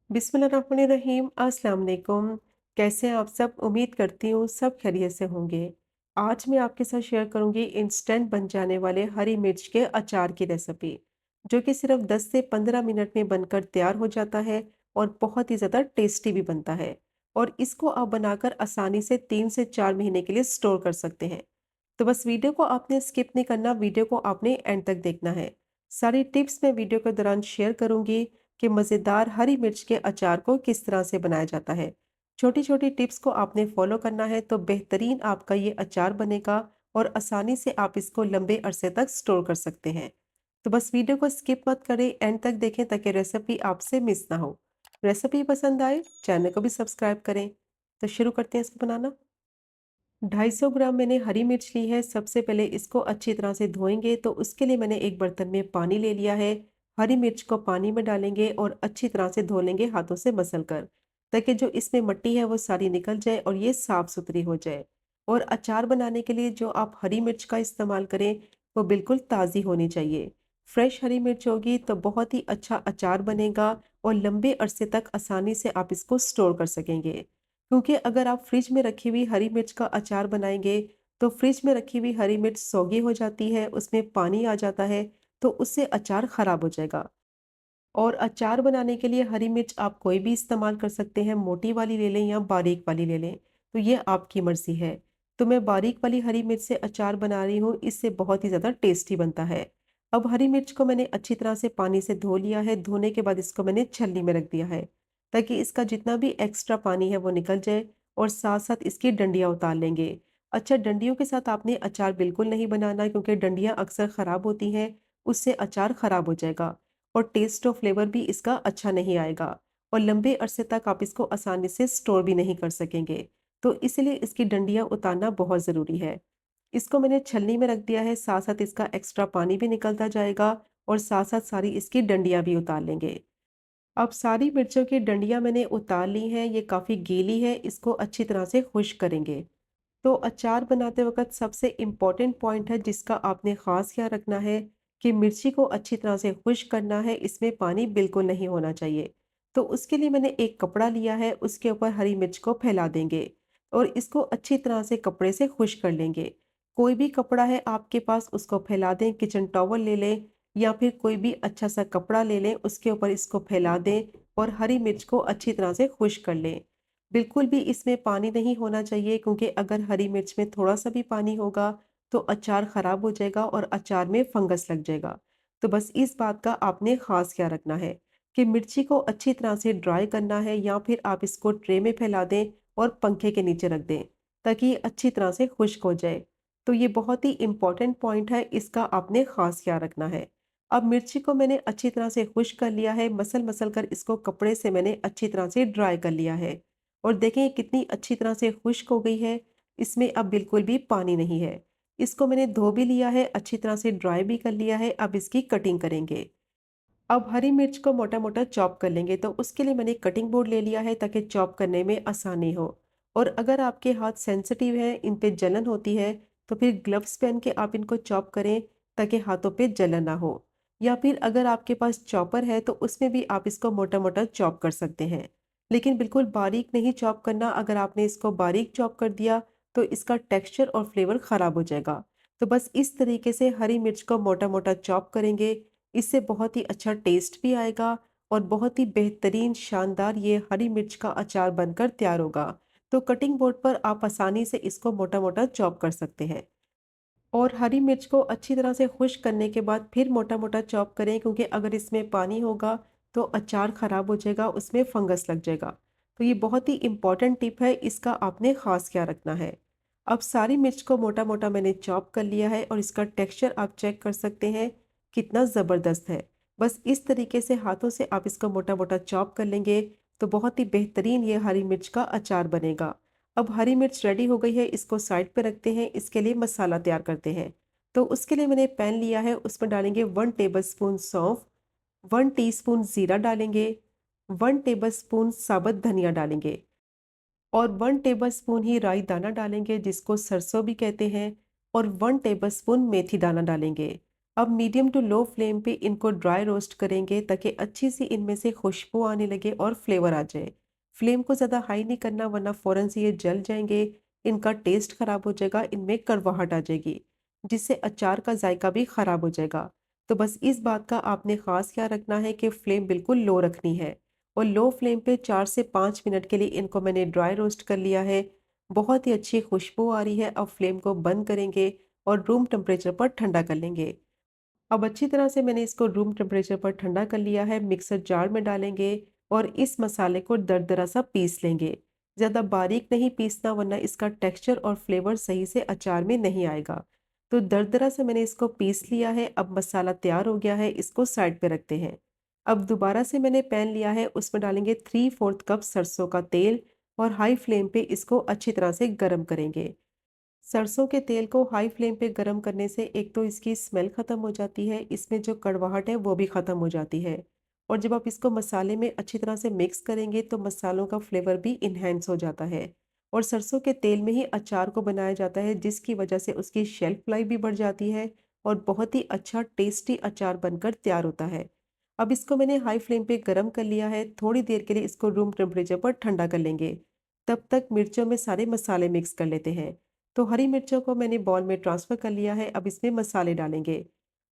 बिस्मिल्लाहिर्रहमानिर्रहीम। अस्सलाम वालेकुम। कैसे हैं आप सब? उम्मीद करती हूँ सब खैरियत से होंगे। आज मैं आपके साथ शेयर करूंगी इंस्टेंट बन जाने वाले हरी मिर्च के अचार की रेसिपी, जो कि सिर्फ 10 से 15 मिनट में बनकर तैयार हो जाता है और बहुत ही ज़्यादा टेस्टी भी बनता है। और इसको आप बनाकर आसानी से 3 से 4 महीने के लिए स्टोर कर सकते हैं। तो बस वीडियो को आपने स्किप नहीं करना, वीडियो को आपने एंड तक देखना है। सारी टिप्स मैं वीडियो के दौरान शेयर करूंगी कि मज़ेदार हरी मिर्च के अचार को किस तरह से बनाया जाता है। छोटी छोटी टिप्स को आपने फॉलो करना है तो बेहतरीन आपका ये अचार बनेगा और आसानी से आप इसको लंबे अरसे तक स्टोर कर सकते हैं। तो बस वीडियो को स्किप मत करें, एंड तक देखें ताकि रेसिपी आपसे मिस ना हो। रेसिपी पसंद आए चैनल को भी सब्सक्राइब करें। तो शुरू करते हैं इसको बनाना। 250 ग्राम मैंने हरी मिर्च ली है। सबसे पहले इसको अच्छी तरह से धोएंगे, तो उसके लिए मैंने एक बर्तन में पानी ले लिया है। हरी मिर्च को पानी में डालेंगे और अच्छी तरह से धो लेंगे हाथों से मसल कर, ताकि जो इसमें मिट्टी है वो सारी निकल जाए और ये साफ सुथरी हो जाए। और अचार बनाने के लिए जो आप हरी मिर्च का इस्तेमाल करें वो बिल्कुल ताज़ी होनी चाहिए। फ्रेश हरी मिर्च होगी तो बहुत ही अच्छा अचार बनेगा और लंबे अरसे तक आसानी से आप इसको स्टोर कर सकेंगे। क्योंकि अगर आप फ्रिज में रखी हुई हरी मिर्च का अचार बनाएंगे तो फ्रिज में रखी हुई हरी मिर्च सौगी हो जाती है, उसमें पानी आ जाता है, तो उससे अचार खराब हो जाएगा। और अचार बनाने के लिए हरी मिर्च आप कोई भी इस्तेमाल कर सकते हैं, मोटी वाली ले लें या बारीक वाली ले लें, तो ये आपकी मर्जी है। तो मैं बारीक वाली हरी मिर्च से अचार बना रही हूँ, इससे बहुत ही ज़्यादा टेस्टी बनता है। अब हरी मिर्च को मैंने अच्छी तरह से पानी से धो लिया है। धोने के बाद इसको मैंने छलनी में रख दिया है, ताकि इसका जितना भी एक्स्ट्रा पानी है वो निकल जाए। और साथ साथ इसकी डंडियाँ उतार लेंगे। अच्छा, डंडियों के साथ आपने अचार बिल्कुल नहीं बनाना, क्योंकि डंडियाँ अक्सर ख़राब होती हैं, उससे अचार ख़राब हो जाएगा और टेस्ट और फ्लेवर भी इसका अच्छा नहीं आएगा। और लंबे अरसे तक आप इसको आसानी से स्टोर भी नहीं कर सकेंगे। तो इसलिए इसकी डंडियाँ उतारना बहुत ज़रूरी है। इसको मैंने छलनी में रख दिया है, साथ साथ इसका एक्स्ट्रा पानी भी निकलता जाएगा और साथ साथ सारी इसकी डंडियाँ भी उतार लेंगे। अब सारी मिर्चों की डंडियाँ मैंने उतार ली हैं, ये काफ़ी गीली है, इसको अच्छी तरह से खुश्क करेंगे। तो अचार बनाते वक़्त सबसे इम्पोर्टेंट पॉइंट है जिसका आपने ख़ास ख्याल रखना है कि मिर्ची को अच्छी तरह से खुश्क करना है, इसमें पानी बिल्कुल नहीं होना चाहिए। तो उसके लिए मैंने एक कपड़ा लिया है, उसके ऊपर हरी मिर्च को फैला देंगे और इसको अच्छी तरह से कपड़े से खुश्क कर लेंगे। कोई भी कपड़ा है आपके पास उसको फैला दें, किचन टॉवल ले लें या फिर कोई भी अच्छा सा कपड़ा ले लें, उसके ऊपर इसको फैला दें और हरी मिर्च को अच्छी तरह से खुश्क कर लें। बिल्कुल भी इसमें पानी नहीं होना चाहिए, क्योंकि अगर हरी मिर्च में थोड़ा-सा भी पानी होगा तो अचार ख़राब हो जाएगा और अचार में फंगस लग जाएगा। तो बस इस बात का आपने ख़ास ख्याल रखना है कि मिर्ची को अच्छी तरह से ड्राई करना है, या फिर आप इसको ट्रे में फैला दें और पंखे के नीचे रख दें, ताकि ये अच्छी तरह से खुश्क हो जाए। तो ये बहुत ही इम्पोर्टेंट पॉइंट है, इसका आपने ख़ास ख्याल रखना है। अब मिर्ची को मैंने अच्छी तरह से खुश्क कर लिया है, मसल-मसल कर इसको कपड़े से मैंने अच्छी तरह से ड्राई कर लिया है। और देखें ये कितनी अच्छी तरह से खुश्क हो गई है, इसमें अब बिल्कुल भी पानी नहीं है। इसको मैंने धो भी लिया है, अच्छी तरह से ड्राई भी कर लिया है, अब इसकी कटिंग करेंगे। अब हरी मिर्च को मोटा-मोटा चॉप कर लेंगे, तो उसके लिए मैंने कटिंग बोर्ड ले लिया है ताकि चॉप करने में आसानी हो। और अगर आपके हाथ सेंसिटिव हैं, इन पे जलन होती है, तो फिर ग्लव्स पहन के आप इनको चॉप करें ताकि हाथों पे जलन ना हो। या फिर अगर आपके पास चॉपर है तो उसमें भी आप इसको मोटा-मोटा चॉप कर सकते हैं। लेकिन बिल्कुल बारीक नहीं चॉप करना, अगर आपने इसको बारीक चॉप कर दिया तो इसका टेक्सचर और फ्लेवर ख़राब हो जाएगा। तो बस इस तरीके से हरी मिर्च को मोटा-मोटा चॉप करेंगे, इससे बहुत ही अच्छा टेस्ट भी आएगा और बहुत ही बेहतरीन शानदार ये हरी मिर्च का अचार बनकर तैयार होगा। तो कटिंग बोर्ड पर आप आसानी से इसको मोटा-मोटा चॉप कर सकते हैं। और हरी मिर्च को अच्छी तरह से खुश्क करने के बाद फिर मोटा-मोटा चॉप करें, क्योंकि अगर इसमें पानी होगा तो अचार ख़राब हो जाएगा, उसमें फंगस लग जाएगा। तो ये बहुत ही इम्पोर्टेंट टिप है, इसका आपने ख़ास ख्याल रखना है। अब सारी मिर्च को मोटा-मोटा मैंने चॉप कर लिया है और इसका टेक्सचर आप चेक कर सकते हैं कितना ज़बरदस्त है। बस इस तरीके से हाथों से आप इसको मोटा-मोटा चॉप कर लेंगे तो बहुत ही बेहतरीन ये हरी मिर्च का अचार बनेगा। अब हरी मिर्च रेडी हो गई है, इसको साइड पे रखते हैं। इसके लिए मसाला तैयार करते हैं। तो उसके लिए मैंने पैन लिया है, उसमें डालेंगे 1 टेबलस्पून सौंफ, 1 टीस्पून जीरा डालेंगे, 1 टेबलस्पून साबुत धनिया डालेंगे और 1 टेबलस्पून ही राई दाना डालेंगे, जिसको सरसों भी कहते हैं, और 1 टेबलस्पून मेथी दाना डालेंगे। अब मीडियम टू लो फ्लेम पे इनको ड्राई रोस्ट करेंगे ताकि अच्छी सी इनमें से खुशबू आने लगे और फ्लेवर आ जाए। फ्लेम को ज़्यादा हाई नहीं करना वरना फ़ौरन से ये जल जाएंगे, इनका टेस्ट ख़राब हो जाएगा, इनमें कड़वाहट आ जाएगी, जिससे अचार का जायका भी ख़राब हो जाएगा। तो बस इस बात का आपने ख़ास ख्याल रखना है कि फ्लेम बिल्कुल लो रखनी है और लो फ्लेम पे 4 से 5 मिनट के लिए इनको मैंने ड्राई रोस्ट कर लिया है। बहुत ही अच्छी खुशबू आ रही है। अब फ्लेम को बंद करेंगे और रूम टेम्परेचर पर ठंडा कर लेंगे। अब अच्छी तरह से मैंने इसको रूम टेम्परेचर पर ठंडा कर लिया है। मिक्सर जार में डालेंगे और इस मसाले को दरदरा सा पीस लेंगे। ज़्यादा बारीक नहीं पीसना वरना इसका टेक्सचर और फ्लेवर सही से अचार में नहीं आएगा। तो दरदरा से मैंने इसको पीस लिया है। अब मसाला तैयार हो गया है, इसको साइड पे रखते हैं। अब दोबारा से मैंने पैन लिया है, उसमें डालेंगे 3/4 कप सरसों का तेल और हाई फ्लेम पे इसको अच्छी तरह से गर्म करेंगे। सरसों के तेल को हाई फ्लेम पे गरम करने से एक तो इसकी स्मेल ख़त्म हो जाती है, इसमें जो कड़वाहट है वो भी ख़त्म हो जाती है। और जब आप इसको मसाले में अच्छी तरह से मिक्स करेंगे तो मसालों का फ्लेवर भी इन्हेंस हो जाता है। और सरसों के तेल में ही अचार को बनाया जाता है, जिसकी वजह से उसकी शेल्फ लाइफ भी बढ़ जाती है और बहुत ही अच्छा टेस्टी अचार बनकर तैयार होता है। अब इसको मैंने हाई फ्लेम पे गरम कर लिया है। थोड़ी देर के लिए इसको रूम टेम्परेचर पर ठंडा कर लेंगे। तब तक मिर्चों में सारे मसाले मिक्स कर लेते हैं। तो हरी मिर्चों को मैंने बॉल में ट्रांसफ़र कर लिया है। अब इसमें मसाले डालेंगे।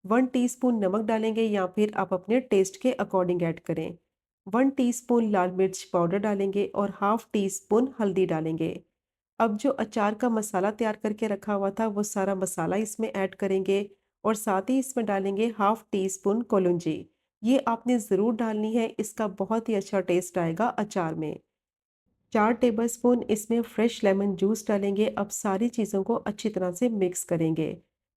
1 टीस्पून नमक डालेंगे या फिर आप अपने टेस्ट के अकॉर्डिंग ऐड करें। 1 टीस्पून लाल मिर्च पाउडर डालेंगे और हाफ़ टी स्पून हल्दी डालेंगे। अब जो अचार का मसाला तैयार करके रखा हुआ था वो सारा मसाला इसमें ऐड करेंगे और साथ ही इसमें डालेंगे हाफ़ टी स्पून कलौंजी। ये आपने ज़रूर डालनी है, इसका बहुत ही अच्छा टेस्ट आएगा अचार में। 4 टेबलस्पून इसमें फ्रेश लेमन जूस डालेंगे। अब सारी चीज़ों को अच्छी तरह से मिक्स करेंगे।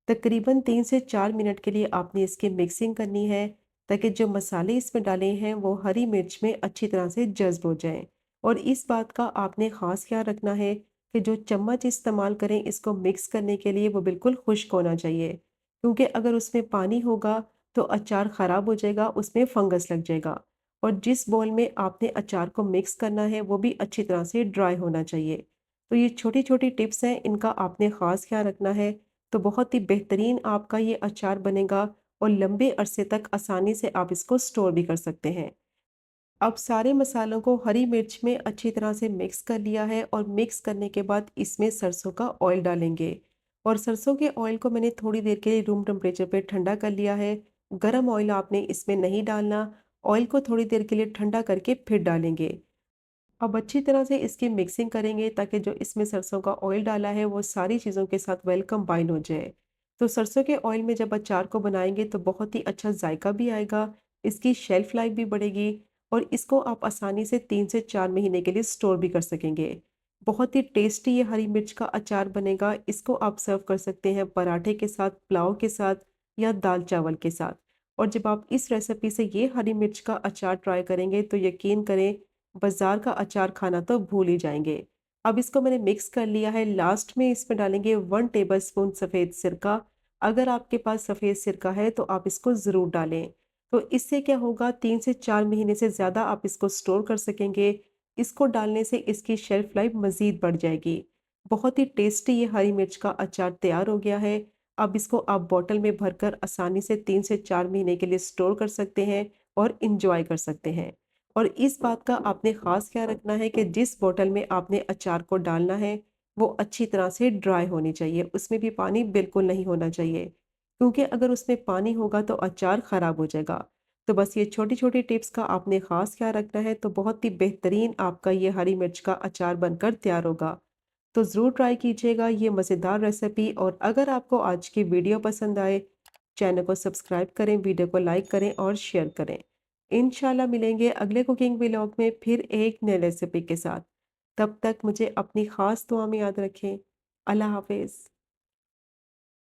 तकरीबन 3 से 4 मिनट के लिए आपने इसकी मिक्सिंग करनी है ताकि जो मसाले इसमें डाले हैं वो हरी मिर्च में अच्छी तरह से जज़्ब हो जाएँ। और इस बात का आपने ख़ास ख़्याल रखना है कि जो चम्मच इस्तेमाल करें इसको मिक्स करने के लिए वो बिल्कुल खुश्क होना चाहिए, क्योंकि अगर उसमें पानी होगा तो अचार ख़राब हो जाएगा, उसमें फंगस लग जाएगा। और जिस बोल में आपने अचार को मिक्स करना है वो भी अच्छी तरह से ड्राई होना चाहिए। तो ये छोटी-छोटी टिप्स हैं, इनका आपने ख़ास ख़्याल रखना है। तो बहुत ही बेहतरीन आपका ये अचार बनेगा और लंबे अरसे तक आसानी से आप इसको स्टोर भी कर सकते हैं। अब सारे मसालों को हरी मिर्च में अच्छी तरह से मिक्स कर लिया है और मिक्स करने के बाद इसमें सरसों का ऑयल डालेंगे। और सरसों के ऑयल को मैंने थोड़ी देर के लिए रूम टेम्परेचर पे ठंडा कर लिया है। गरम ऑयल आपने इसमें नहीं डालना। ऑयल को थोड़ी देर के लिए ठंडा करके फिर डालेंगे। अब अच्छी तरह से इसकी मिक्सिंग करेंगे ताकि जो इसमें सरसों का ऑयल डाला है वो सारी चीज़ों के साथ वेल कंबाइन हो जाए। तो सरसों के ऑयल में जब अचार को बनाएंगे तो बहुत ही अच्छा जायका भी आएगा, इसकी शेल्फ लाइफ भी बढ़ेगी और इसको आप आसानी से 3 से 4 महीने के लिए स्टोर भी कर सकेंगे। बहुत ही टेस्टी ये हरी मिर्च का अचार बनेगा। इसको आप सर्व कर सकते हैं पराठे के साथ, पुलाव के साथ या दाल चावल के साथ। और जब आप इस रेसिपी से ये हरी मिर्च का अचार ट्राई करेंगे तो यकीन करें बाज़ार का अचार खाना तो भूल ही जाएँगे। अब इसको मैंने मिक्स कर लिया है। लास्ट में इसमें डालेंगे 1 टेबलस्पून सफ़ेद सिरका। अगर आपके पास सफ़ेद सिरका है तो आप इसको ज़रूर डालें। तो इससे क्या होगा, 3 से 4 महीने से ज़्यादा आप इसको स्टोर कर सकेंगे। इसको डालने से इसकी शेल्फ लाइफ़ मज़ीद बढ़ जाएगी। बहुत ही टेस्टी ये हरी मिर्च का अचार तैयार हो गया है। अब इसको आप बॉटल में भरकर आसानी से 3 से 4 महीने के लिए स्टोर कर सकते हैं और एन्जॉय कर सकते हैं। और इस बात का आपने ख़ास ख्याल रखना है कि जिस बॉटल में आपने अचार को डालना है, वो अच्छी तरह से ड्राई होनी चाहिए, उसमें भी पानी बिल्कुल नहीं होना चाहिए, क्योंकि अगर उसमें पानी होगा तो अचार ख़राब हो जाएगा। तो बस ये छोटी-छोटी टिप्स का आपने ख़ास ख्याल रखना है, तो बहुत ही बेहतरीन आपका ये हरी मिर्च का अचार बनकर तैयार होगा। तो ज़रूर ट्राई कीजिएगा ये मज़ेदार रेसिपी। और अगर आपको आज की वीडियो पसंद आए, चैनल को सब्सक्राइब करें, वीडियो को लाइक करें और शेयर करें। इंशाल्लाह मिलेंगे अगले कुकिंग व्लॉग में फिर एक नई रेसिपी के साथ। तब तक मुझे अपनी ख़ास दुआ में याद रखें। अल्लाह हाफ़िज़।